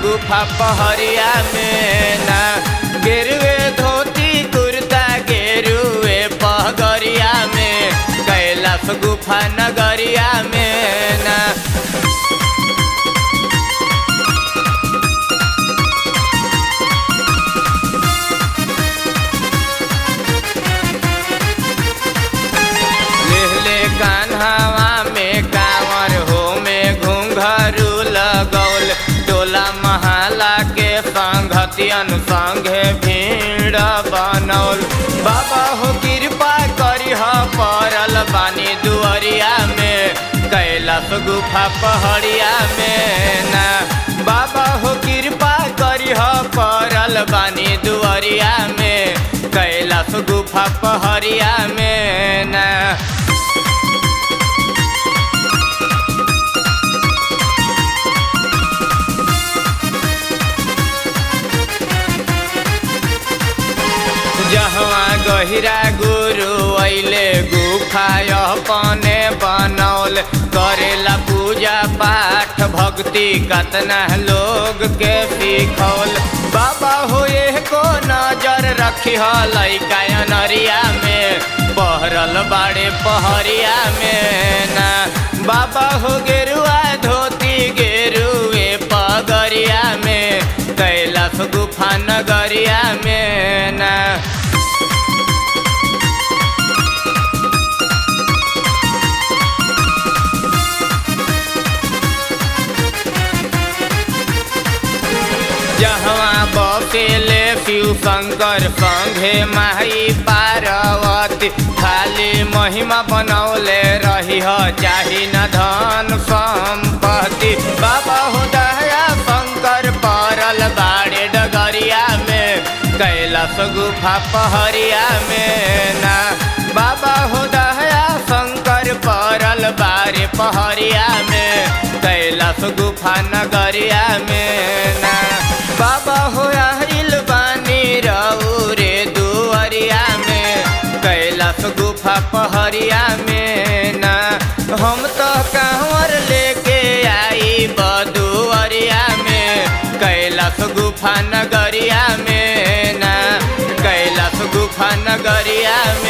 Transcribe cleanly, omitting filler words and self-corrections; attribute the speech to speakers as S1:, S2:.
S1: गुफा पहरिया में ना। गेरुए धोती कुर्ता गेरुए पगरिया में कैलाश गुफा नगरिया में ना। लेहले कान्हावा में कांवर हो में घुंघरू लगौल टोला महला के संगतियन संगे भीड़ बनौल। बाबा हो कृपा करिह परल बानी दुआरिया में कैलाश गुफा पहड़िया में ना। बाबा हो कृपा करिह परल बानी दुआरिया में कैलाश गुफा पहड़िया में ना। जहवा गहिरा गुरु अइले गुफा अपने बनौल करेला पूजा पाठ भक्ति कतना लोग के सिखौल। बाबा हो को नजर रखिह लइका अनरिया में पहरल बाड़े पहरिया में ना। बाबा हो गेरुआ धोती गेरुए पगरिया में कैलाश गुफा नगरिया में ना। जहवा बसेले शिव शंकर संघे माई पार्वती खाली महिमा बनौले रही चाही न धन संपत्ति। बाबा हो दया शंकर परल बाड़े डगरिया में कैलाश गुफा पहरिया में ना। बाबा हो दया शंकर परल बाड़े पहरिया में कैलाश गुफा नगरिया में ना। बाबा हो आइल बानी रउरे दुआरिया में कैलाश गुफा पहरिया में ना। हम तो कांवर लेके आई बदुआरिया में कैलाश गुफा नगरिया में ना। कैलाश गुफा नगरिया में।